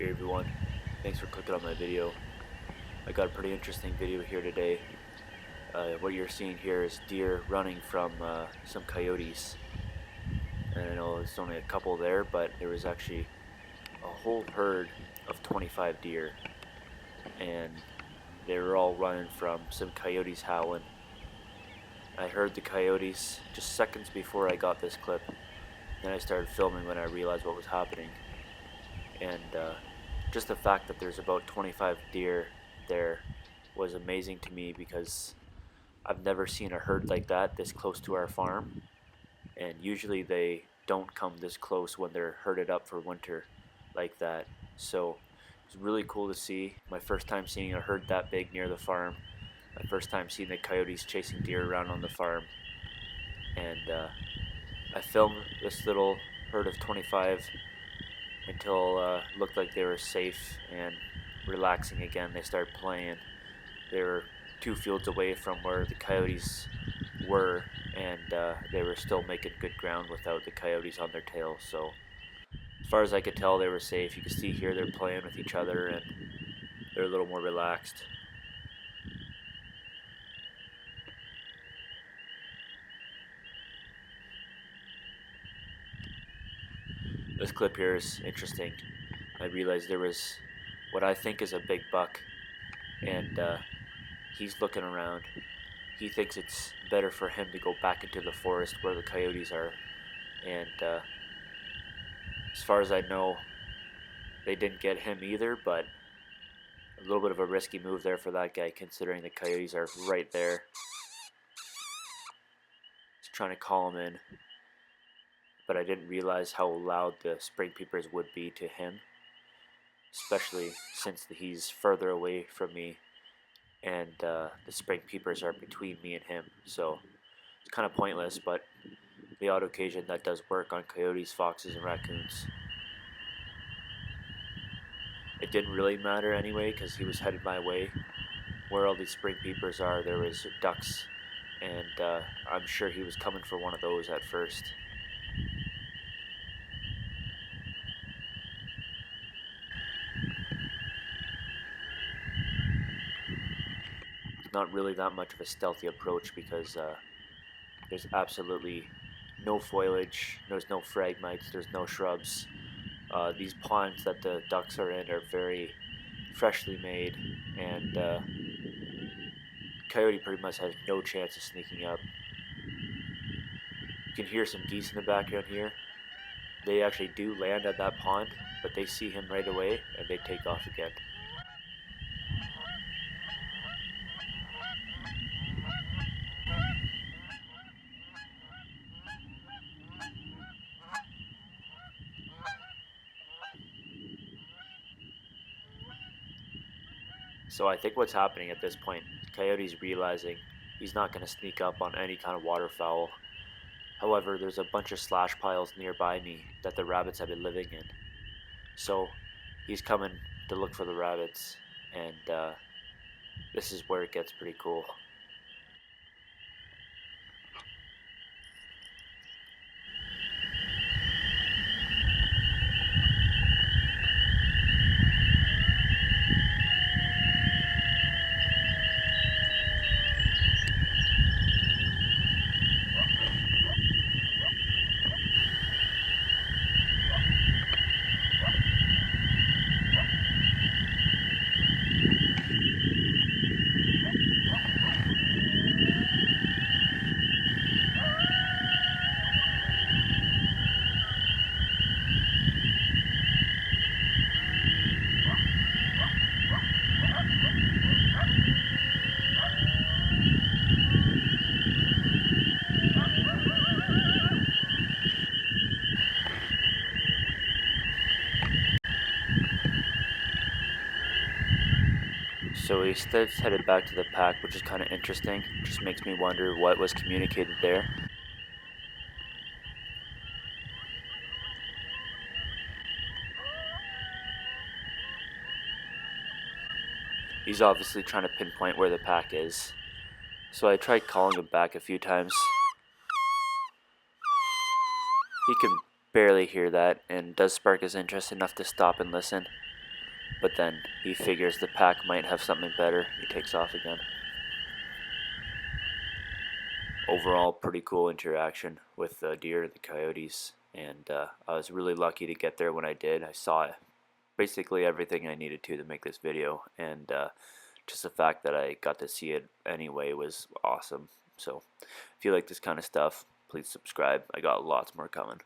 Hey everyone, thanks for clicking on my video. I got a pretty interesting video here today. What you're seeing here is deer running from some coyotes. And I know there's only a couple there, but there was actually a whole herd of 25 deer. And they were all running from some coyotes howling. I heard the coyotes just seconds before I got this clip. Then I started filming when I realized what was happening. And just the fact that there's about 25 deer there was amazing to me because I've never seen a herd like that this close to our farm, and usually they don't come this close when they're herded up for winter like that. So it was really cool to see. My first time seeing a herd that big near the farm. My first time seeing the coyotes chasing deer around on the farm. And I filmed this little herd of 25 until it looked like they were safe and relaxing again. They started playing. They were 2 fields away from where the coyotes were, and they were still making good ground without the coyotes on their tail. So as far as I could tell, they were safe. You can see here they're playing with each other and they're a little more relaxed. This clip here is interesting. I realized there was what I think is a big buck, and he's looking around. He thinks it's better for him to go back into the forest where the coyotes are, and as far as I know, they didn't get him either, but a little bit of a risky move there for that guy considering the coyotes are right there. He's trying to call him in, but I didn't realize how loud the spring peepers would be to him, especially since he's further away from me and the spring peepers are between me and him. So it's kind of pointless, but the odd occasion that does work on coyotes, foxes, and raccoons. It didn't really matter anyway because he was headed my way. Where all these spring peepers are, there was ducks, and I'm sure he was coming for one of those at first. It's not really that much of a stealthy approach because there's absolutely no foliage, there's no phragmites, there's no shrubs. These ponds that the ducks are in are very freshly made, and coyote pretty much has no chance of sneaking up. You can hear some geese in the background here. They actually do land at that pond, but they see him right away and they take off again. So I think what's happening at this point, Coyote's realizing he's not going to sneak up on any kind of waterfowl. However, there's a bunch of slash piles nearby me that the rabbits have been living in. So he's coming to look for the rabbits, and this is where it gets pretty cool. So he instead headed back to the pack, which is kind of interesting. Just makes me wonder what was communicated there. He's obviously trying to pinpoint where the pack is. So I tried calling him back a few times. He can barely hear that and does spark his interest enough to stop and listen. but then he figures the pack might have something better. He takes off again. Overall, pretty cool interaction with the deer and the coyotes, and I was really lucky to get there when I did. I saw basically everything I needed to make this video, and just the fact that I got to see it anyway was awesome. So if you like this kind of stuff, please subscribe. I got lots more coming.